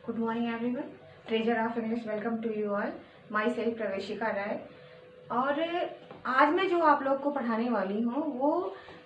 Good morning everyone. Treasure of English welcome to you all. Myself प्रवेशिका राय। और आज मैं जो आप लोग को पढ़ाने वाली हूँ वो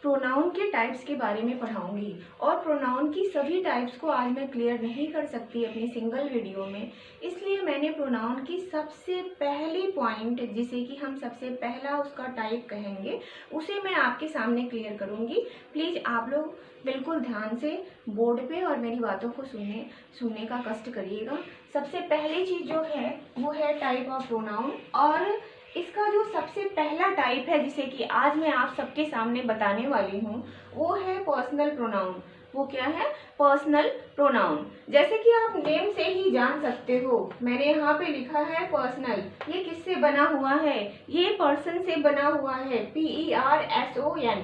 प्रोनाउन के टाइप्स के बारे में पढ़ाऊंगी। और प्रोनाउन की सभी टाइप्स को आज मैं क्लियर नहीं कर सकती अपनी सिंगल वीडियो में, इसलिए मैंने प्रोनाउन की सबसे पहली पॉइंट, जिसे कि हम सबसे पहला उसका टाइप कहेंगे, उसे मैं आपके सामने क्लियर करूंगी। प्लीज़ आप लोग बिल्कुल ध्यान से बोर्ड पे और मेरी बातों को सुनने का कष्ट करिएगा। सबसे पहली चीज़ जो है वो है टाइप ऑफ प्रोनाउन। और इसका जो सबसे पहला टाइप है जिसे कि आज मैं आप सबके सामने बताने वाली हूँ वो है पर्सनल प्रोनाउन। वो क्या है? Personal pronoun. जैसे कि आप नेम से ही जान सकते हो, मैंने यहाँ पे लिखा है पर्सनल। ये किससे बना हुआ है? ये पर्सन से बना हुआ है, PERSON।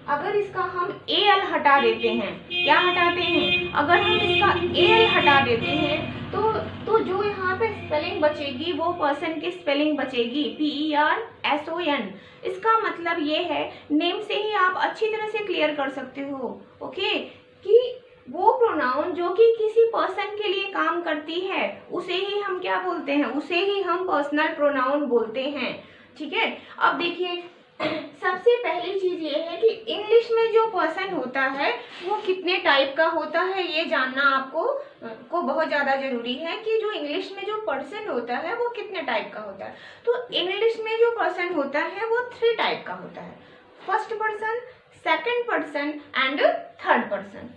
अगर इसका हम AL हटा देते हैं, क्या हटाते हैं? अगर हम इसका AL हटा देते हैं तो जो यहाँ पे स्पेलिंग बचेगी वो पर्सन की स्पेलिंग बचेगी, PERSON। इसका मतलब ये है, नेम से ही आप अच्छी तरह से क्लियर कर सकते हो, ओके, कि वो प्रोनाउन जो कि किसी पर्सन के लिए काम करती है उसे ही हम क्या बोलते हैं? उसे ही हम पर्सनल प्रोनाउन बोलते हैं। ठीक है, अब देखिए सबसे पहली चीज ये है कि इंग्लिश में जो पर्सन होता है वो कितने टाइप का होता है, ये जानना आपको बहुत ज्यादा जरूरी है कि जो इंग्लिश में जो पर्सन होता है वो कितने टाइप का होता है। तो इंग्लिश में जो पर्सन होता है वो 3 टाइप का होता है, first person, second person and third person.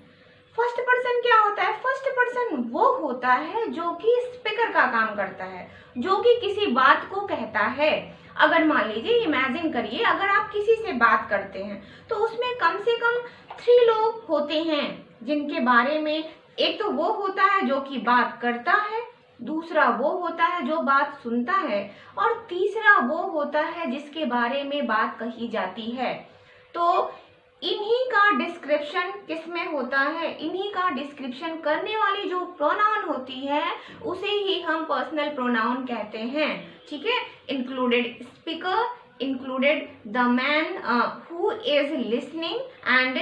First person क्या होता है? फर्स्ट पर्सन वो होता है जो कि स्पीकर का काम करता है, जो कि किसी बात को कहता है। अगर मान लीजिए, इमेजिन करिए, अगर आप किसी से बात करते हैं तो उसमें कम से कम 3 लोग होते हैं जिनके बारे में, एक तो वो होता है जो कि बात करता है, दूसरा वो होता है जो बात सुनता है, और तीसरा वो होता है जिसके बारे में बात कही जाती है। तो इन्हीं का डिस्क्रिप्शन किसमें होता है? इन्हीं का डिस्क्रिप्शन करने वाली जो प्रोनाउन होती है उसे ही हम पर्सनल प्रोनाउन कहते हैं। ठीक है, included speaker, included the man who is listening, and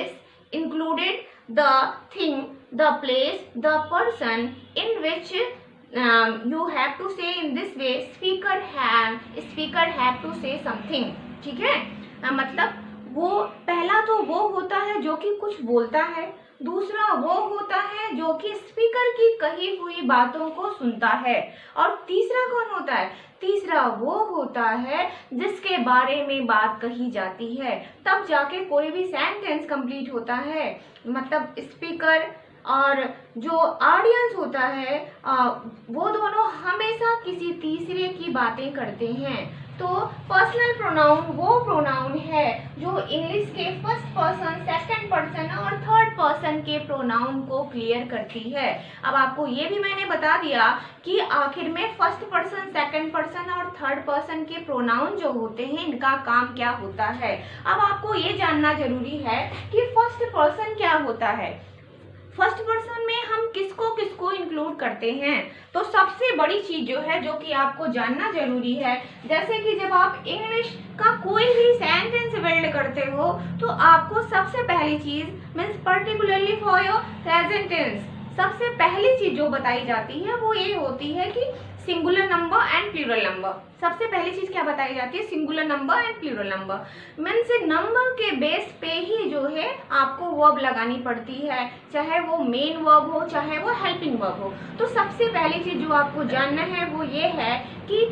included the thing, the place, the person in which you have to say in this way, speaker have to say something। ठीक है, मतलब वो पहला तो वो होता है जो कि कुछ बोलता है, दूसरा वो होता है जो कि स्पीकर की कही हुई बातों को सुनता है, और तीसरा कौन होता है? तीसरा वो होता है जिसके बारे में बात कही जाती है। तब जाके कोई भी सेंटेंस कंप्लीट होता है। मतलब स्पीकर और जो ऑडियंस होता है वो दोनों हमेशा किसी तीसरे की बातें करते हैं। तो पर्सनल प्रोनाउन वो प्रोनाउन है जो इंग्लिश के फर्स्ट पर्सन, सेकंड पर्सन और थर्ड पर्सन के प्रोनाउन को क्लियर करती है। अब आपको ये भी मैंने बता दिया कि आखिर में फर्स्ट पर्सन, सेकंड पर्सन और थर्ड पर्सन के प्रोनाउन जो होते हैं इनका काम क्या होता है। अब आपको ये जानना जरूरी है कि फर्स्ट पर्सन क्या होता है। फर्स्ट पर्सन में हम किसको किसको इंक्लूड करते हैं? तो सबसे बड़ी चीज जो है, जो कि आपको जानना जरूरी है, जैसे कि जब आप इंग्लिश का कोई भी सेंटेंस बिल्ड करते हो तो आपको सबसे पहली चीज means particularly for your present tense, सबसे पहली चीज जो बताई जाती है वो ये होती है कि singular number and plural number. सबसे पहली चीज क्या बताई जाती है? Singular number and plural number. Means number के बेस पे ही जो है आपको वर्ब लगानी पड़ती है, चाहे वो मेन वर्ब हो चाहे वो हेल्पिंग वर्ब हो। तो सबसे पहली चीज जो आपको जानना है वो ये है कि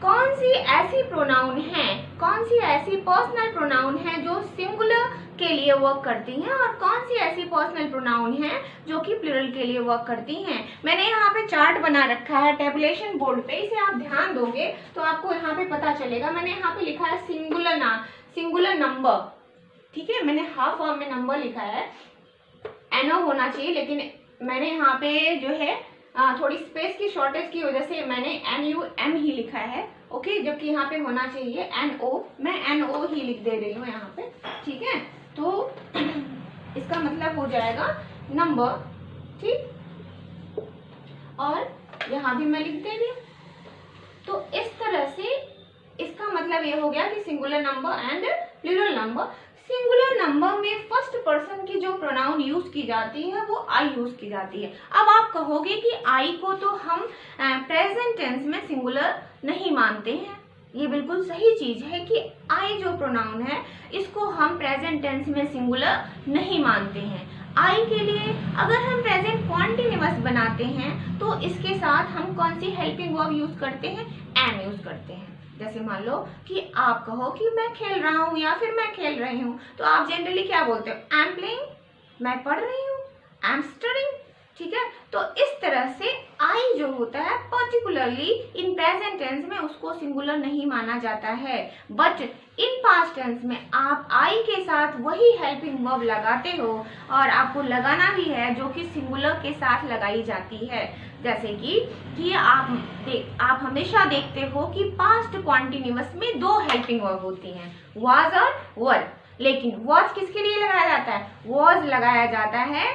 कौन सी ऐसी प्रोनाउन है, कौन सी ऐसी पर्सनल प्रोनाउन है जो सिंगुलर के लिए वर्क करती हैं, और कौन सी ऐसी पर्सनल प्रोनाउन है जो कि प्लूरल के लिए वर्क करती हैं। मैंने यहाँ पे चार्ट बना रखा है टेबुलेशन बोर्ड पे, इसे आप ध्यान दोगे तो आपको यहाँ पे पता चलेगा। मैंने यहाँ पे लिखा है सिंगुलर नंबर। ठीक है, मैंने हाफ फॉर्म में नंबर लिखा है, NO होना चाहिए, लेकिन मैंने यहाँ पे जो है थोड़ी स्पेस की शॉर्टेज की वजह से मैंने NUM ही लिखा है, ओके, जबकि यहाँ पे होना चाहिए NO। मैं NO ही लिख दे रही हूँ यहाँ पे। ठीक है, तो इसका मतलब हो जाएगा नंबर। ठीक, और यहाँ भी मैं लिख दे रही हूँ। तो इस तरह से इसका मतलब ये हो गया कि singular number and plural number. Singular number में फर्स्ट पर्सन की जो प्रोनाउन यूज की जाती है वो आई यूज की जाती है। अब आप कहोगे कि आई को तो हम प्रेजेंट टेंस में सिंगुलर नहीं मानते हैं। ये बिल्कुल सही चीज है कि आई जो प्रोनाउन है इसको हम प्रेजेंट टेंस में सिंगुलर नहीं मानते हैं। आई के लिए अगर हम प्रेजेंट कॉन्टिन्यूअस बनाते हैं तो इसके साथ हम कौन सी हेल्पिंग वर्ब यूज करते हैं, एम यूज करते हैं। जैसे मान लो कि आप कहो कि मैं खेल रहा हूँ या फिर मैं खेल रही हूँ, तो आप जनरली क्या बोलते हो, आई एम प्लेइंग, मैं पढ़ रही हूँ, आई एम स्टडिंग। ठीक है, तो इस तरह से आई जो होता है पर्टिकुलरली इन प्रेजेंट टेंस में उसको सिंगुलर नहीं माना जाता है, बट इन पास्ट टेंस में आप आई के साथ वही हेल्पिंग वर्ब लगाते हो और आपको लगाना भी है जो कि सिंगुलर के साथ लगाई जाती है। जैसे कि आप हमेशा देखते हो कि पास्ट कॉन्टिन्यूअस में दो हेल्पिंग वर्ब होती हैं, वाज और वर। लेकिन वाज किसके लिए लगाया जाता है, वाज लगाया जाता है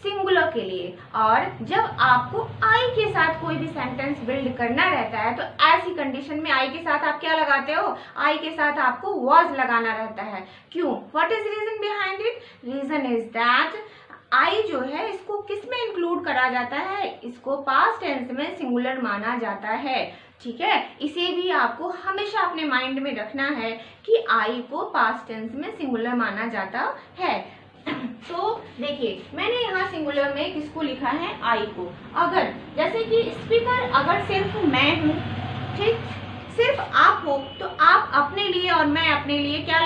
सिंगुलर के लिए। और जब आपको आई के साथ कोई भी सेंटेंस बिल्ड करना रहता है तो ऐसी कंडीशन में आई के साथ आप क्या लगाते हो, आई के साथ आपको वाज लगाना रहता है। क्यों, what is reason behind it, reason is that I जो है इसको किस में इंक्लूड करा जाता है, इसको पास्ट टेंस में सिंगुलर माना जाता है। ठीक है, इसे भी आपको हमेशा अपने माइंड में रखना है कि आई को पास्ट टेंस में सिंगुलर माना जाता है। तो देखिए मैंने यहाँ सिंगुलर में किसको लिखा है, आई को। अगर जैसे कि स्पीकर अगर सिर्फ मैं हूँ, ठीक, सिर्फ आप हो, तो आप अपने लिए और मैं अपने लिए क्या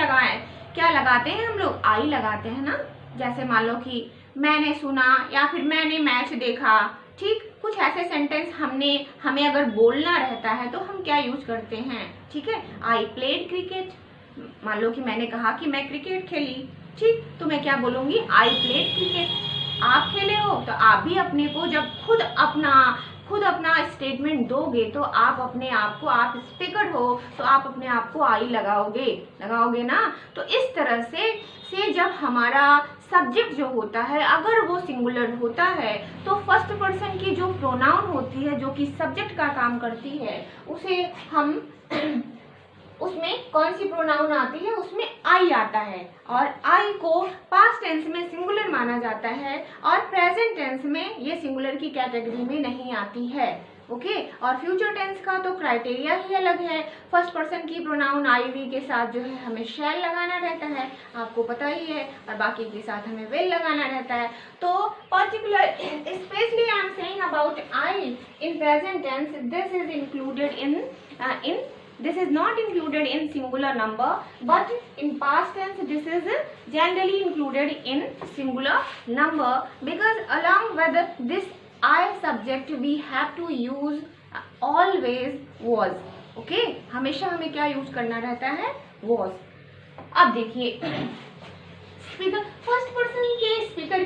लगाते हैं, हम लोग आई लगाते हैं ना। जैसे मान लो कि मैंने सुना या फिर मैंने मैच देखा, ठीक, कुछ ऐसे सेंटेंस हमें अगर बोलना रहता है तो हम क्या यूज करते हैं, ठीक है, आई प्लेड क्रिकेट। मान लो कि मैंने कहा कि मैं क्रिकेट खेली, ठीक, तो मैं क्या बोलूंगी, आई प्लेड क्रिकेट। आप खेले हो तो आप भी अपने को जब खुद अपना स्टेटमेंट दोगे तो आप अपने आप को, आप स्पीकर हो तो आप अपने आप को आई लगाओगे ना। तो इस तरह से जब हमारा सब्जेक्ट जो होता है अगर वो सिंगुलर होता है तो फर्स्ट पर्सन की जो प्रोनाउन होती है जो कि सब्जेक्ट का काम करती है उसे हम उसमें कौन सी प्रोनाउन आती है, उसमें आई आता है। और आई को पास्ट टेंस में सिंगुलर माना जाता है और प्रेजेंट टेंस में ये सिंगुलर की कैटेगरी में नहीं आती है। ओके, और फ्यूचर टेंस का तो क्राइटेरिया ही अलग है। फर्स्ट पर्सन की प्रोनाउन आई वी के साथ जो है हमें शैल लगाना रहता है, आपको पता ही है, और बाकी के साथ हमें विल लगाना रहता है। तो particular specially I am saying about I in present tense, this is not included in singular number, but in past tense this is generally included in singular number, because along with this I subject we have to use always was. okay, हमेशा हमें क्या use करना रहता है, was। अब देखिए speaker, first person के speaker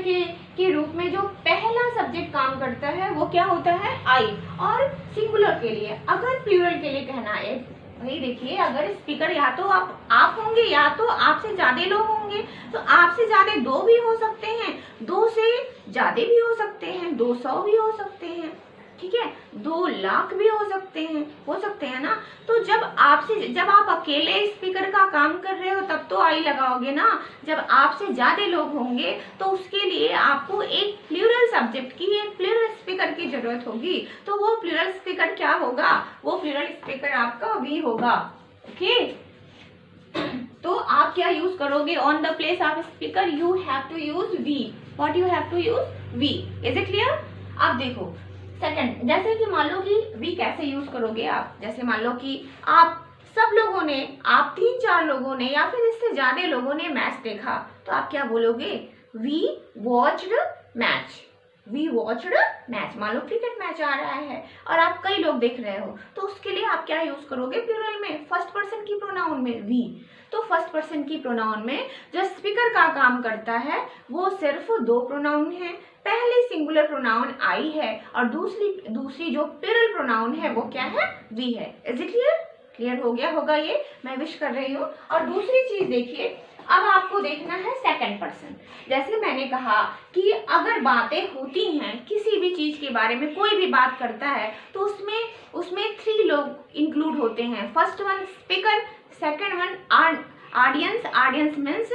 के रूप में जो पहला सब्जेक्ट काम करता है वो क्या होता है, आई। और सिंगुलर के लिए अगर प्लूरल के लिए कहना है, भाई देखिए अगर स्पीकर या तो आप होंगे या तो आपसे ज्यादा लोग होंगे, तो आपसे ज्यादा 2 भी हो सकते हैं, 2 से ज्यादा भी हो सकते हैं, 200 भी हो सकते हैं, ठीक है, 2 लाख भी हो सकते हैं ना। तो जब आप अकेले स्पीकर का काम कर रहे हो तब तो आई लगाओगे ना। जब आपसे ज्यादा लोग होंगे तो उसके लिए आपको एक प्लूरल सब्जेक्ट की, एक प्लूरल स्पीकर की जरूरत होगी। तो वो प्लूरल स्पीकर क्या होगा, वो प्लूरल स्पीकर आपका वी होगा। ओके, तो आप क्या यूज करोगे, on the place of speaker you have to use we. What you have to use, we. Is it clear. अब देखो सेकंड, जैसे कि मान लो कि वी कैसे यूज करोगे आप, जैसे मान लो कि आप सब लोगों ने, आप 3-4 लोगों ने या फिर इससे ज्यादा लोगों ने मैच देखा, तो आप क्या बोलोगे, we watched match. We watched match, मान लो क्रिकेट मैच आ रहा है और आप कई लोग देख रहे हो, तो उसके लिए आप क्या यूज करोगे, प्लूरल में, फर्स्ट पर्सन की प्रोनाउन में वी। तो फर्स्ट पर्सन की प्रोनाउन में जो स्पीकर का काम करता है वो सिर्फ 2 प्रोनाउन है। पहली सिंगुलर प्रोनाउन आई है और दूसरी जो प्लूरल प्रोनाउन है वो क्या है, वी है। इज इट क्लियर हो गया होगा, ये मैं विश कर रही हूँ। और दूसरी चीज देखिए, अब आपको देखना है सेकंड पर्सन। जैसे मैंने कहा कि अगर बातें होती हैं किसी भी चीज के बारे में, कोई भी बात करता है तो उसमें 3 लोग इंक्लूड होते हैं। First one speaker, second one audience, audience means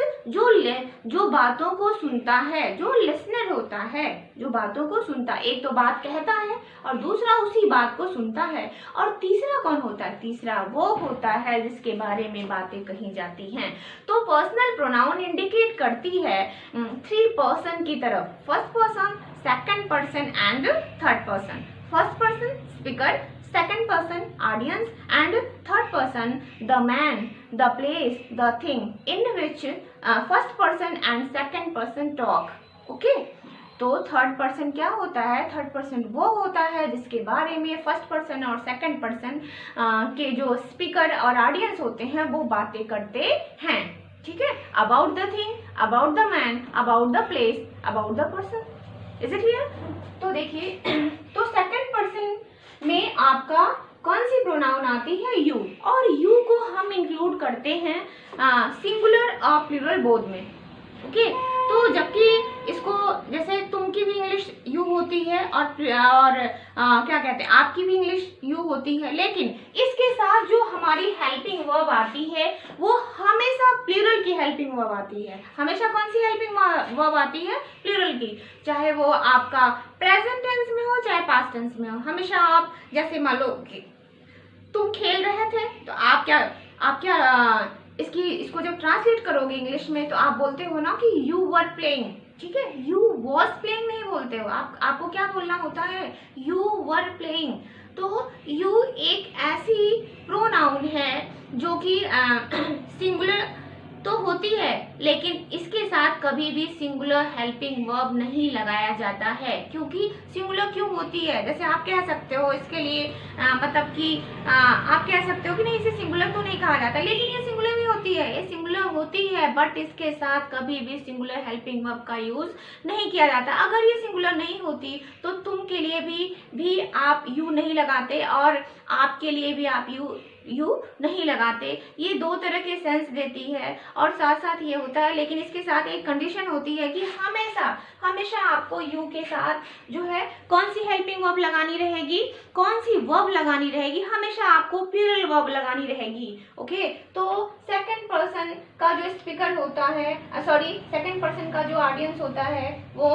जो बातों को सुनता है, जो लिसनर होता है, जो बातों को सुनता है। एक तो बात कहता है और दूसरा उसी बात को सुनता है, और तीसरा कौन होता है? तीसरा वो होता है जिसके बारे में बातें कही जाती हैं। तो पर्सनल प्रोनाउन इंडिकेट करती है 3 पर्सन की तरफ, first person, second person and third person. First person speaker, second person audience, and third person the man, the place, the thing in which first person and second person talk. Okay, तो third person क्या होता है? Third person वो होता है जिसके बारे में फर्स्ट पर्सन और सेकंड पर्सन के जो स्पीकर और ऑडियंस होते हैं वो बातें करते हैं। ठीक है, about the thing, about the man, about the place, about the person. Is it clear? तो देखिए, तो सेकंड पर्सन में आपका कौन सी प्रोनाउन आती है? यू, और यू को हम इंक्लूड करते हैं सिंगुलर और प्लूरल बोथ में। ओके, तो जबकि इसको जैसे तुम की भी इंग्लिश यू होती है और क्या कहते हैं, आपकी भी इंग्लिश यू होती है, लेकिन इसके साथ जो हमारी हेल्पिंग वर्ब आती है वो हमेशा प्लूरल की हेल्पिंग वर्ब आती है। हमेशा कौन सी हेल्पिंग वर्ब आती है? प्लूरल की, चाहे वो आपका प्रेजेंट टेंस में हो चाहे पास्ट टेंस में हो। हमेशा आप जैसे मान लो कि तुम खेल रहे थे, तो आप क्या इसको जब ट्रांसलेट करोगे इंग्लिश में तो आप बोलते हो ना कि यू वर प्लेइंग। ठीक है, यू वॉज प्लेइंग नहीं बोलते हो, आपको क्या बोलना होता है? You were playing. तो यू एक ऐसी प्रोनाउन है जो कि सिंगुलर तो होती है, लेकिन इसके साथ कभी भी सिंगुलर हेल्पिंग वर्ब नहीं लगाया जाता है। क्योंकि सिंगुलर क्यों होती है? जैसे आप कह सकते हो इसके लिए मतलब कि आप कह सकते हो कि नहीं, इसे सिंगुलर तो नहीं कहा जाता, लेकिन ये सिंगुलर भी होती है, ये सिंगुलर होती है, बट इसके साथ कभी भी सिंगुलर हेल्पिंग वर्ब का यूज नहीं किया जाता। अगर ये सिंगुलर नहीं होती तो तुम के लिए भी आप यू नहीं लगाते, और आपके लिए भी आप यू नहीं लगाते। ये दो तरह के सेंस देती है, और साथ साथ ये होता है, लेकिन इसके साथ एक कंडीशन होती है कि हमेशा आपको यू के साथ जो है कौन सी हेल्पिंग वर्ब लगानी रहेगी, कौन सी वर्ब लगानी रहेगी? हमेशा आपको प्लूरल वर्ब लगानी रहेगी। ओके, तो सेकंड पर्सन का जो स्पीकर होता है, सेकंड पर्सन का जो ऑडियंस होता है वो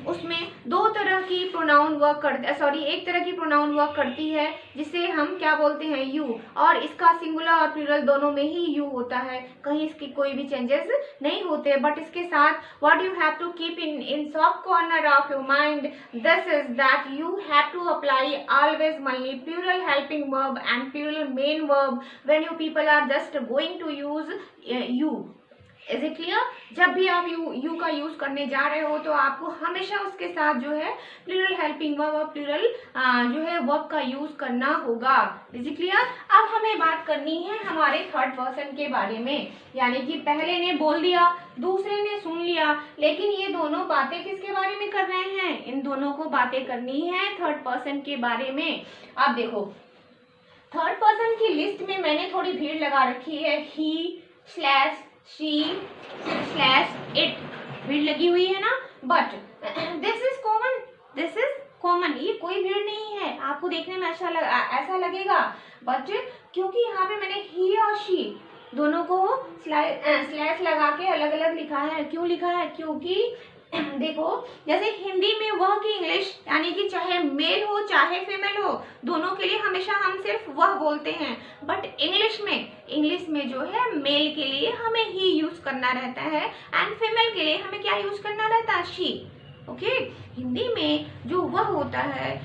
उसमें दो तरह की प्रोनाउन वर्क करते, एक तरह की प्रोनाउन वर्क करती है जिसे हम क्या बोलते हैं? यू, और इसका सिंगुलर और प्लूरल दोनों में ही यू होता है, कहीं इसकी कोई भी चेंजेस नहीं होते। बट इसके साथ what you have to keep in सब corner of your mind, this is that you have to apply always only plural helping verb and plural main verb when you people are just going to use you. Is it clear? जब भी आप you का use करने जा रहे हो तो आपको हमेशा उसके साथ जो है प्लूरल हेल्पिंग वर्ब और प्लूरल जो है वर्ब का यूज करना होगा। Is it clear? अब हमें बात करनी है हमारे थर्ड पर्सन के बारे में, यानी कि पहले ने बोल दिया, दूसरे ने सुन लिया, लेकिन ये दोनों बातें किसके बारे में कर रहे हैं? इन दोनों को बातें करनी है थर्ड पर्सन के बारे में। अब देखो, थर्ड पर्सन की लिस्ट में मैंने थोड़ी भीड़ लगा रखी है, ही / she / it, भीड़ लगी हुई है ना, बट दिस इज कॉमन, ये कोई भीड़ नहीं है। आपको देखने में ऐसा लगेगा, बट क्योंकि यहाँ पे मैंने ही और शी दोनों को स्लैश लगा के अलग अलग लिखा है। क्यों लिखा है? क्योंकि देखो, जैसे हिंदी में वह की इंग्लिश, यानी कि चाहे मेल हो चाहे फीमेल हो, दोनों के लिए हमेशा हम सिर्फ वह बोलते हैं, बट इंग्लिश में जो है मेल के लिए हमें ही यूज करना रहता है, एंड फीमेल के लिए हमें क्या यूज करना रहता है? शी। ओके, हिंदी में जो वह होता है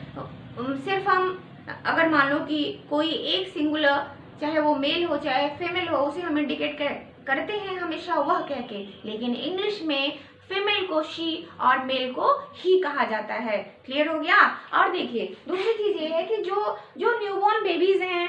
सिर्फ हम अगर मान लो कि कोई एक सिंगुलर, चाहे वो मेल हो चाहे फीमेल हो, उसे हम इंडिकेट करते हैं हमेशा वह कह के, लेकिन इंग्लिश में फीमेल को शी और मेल को ही कहा जाता है। क्लियर हो गया? और देखिए, दूसरी चीज ये है कि जो न्यूबॉर्न बेबीज हैं,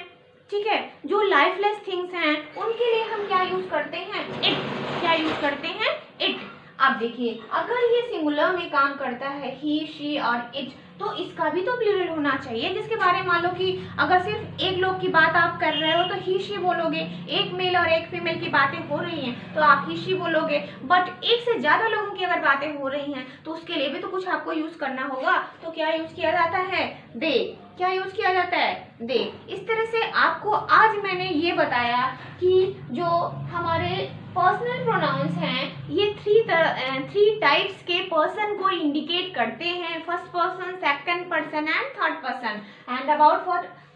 ठीक है, जो लाइफलेस थिंग्स हैं, उनके लिए हम क्या यूज करते हैं? इट। क्या यूज करते हैं? इट। अब देखिए, अगर ये सिंगुलर में काम करता है ही, शी और इट, तो इसका भी तो प्लूरल होना चाहिए, जिसके बारे में मान लो कि अगर सिर्फ एक लोग की बात आप कर रहे हो तो ही शी बोलोगे, एक मेल और एक फीमेल की बातें हो रही हैं तो आप ही शी बोलोगे, बट एक से ज्यादा लोगों की अगर बातें हो रही हैं तो उसके लिए भी तो कुछ आपको यूज करना होगा। तो क्या यूज किया जाता है? दे। क्या यूज किया जाता है? दे। इस तरह से आपको आज मैंने ये बताया कि जो हमारे पर्सनल प्रोनाउंस हैं ये थ्री टाइप्स के पर्सन को इंडिकेट करते हैं, first person, second person and third person. And about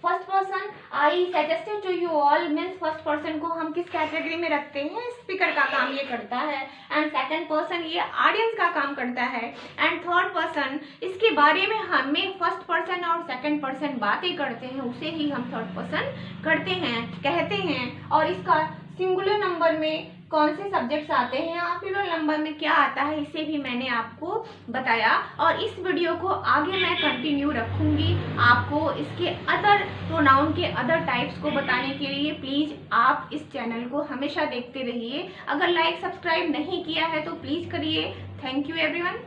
first person I suggested to you all, means first person को हम किस कैटेगरी में रखते हैं? स्पीकर का काम ये करता है। एंड सेकंड पर्सन ये ऑडियंस का काम करता है। एंड थर्ड पर्सन, इसके बारे में हमें फर्स्ट पर्सन और सेकंड पर्सन बातें करते हैं, उसे ही हम थर्ड पर्सन कहते हैं। और इसका सिंगुलर नंबर में कौन से सब्जेक्ट्स आते हैं और प्लूरल नंबर में क्या आता है, इसे भी मैंने आपको बताया। और इस वीडियो को आगे मैं कंटिन्यू रखूंगी आपको इसके अदर प्रोनाउन के अदर टाइप्स को बताने के लिए। प्लीज़ आप इस चैनल को हमेशा देखते रहिए। अगर लाइक सब्सक्राइब नहीं किया है तो प्लीज़ करिए। Thank you everyone.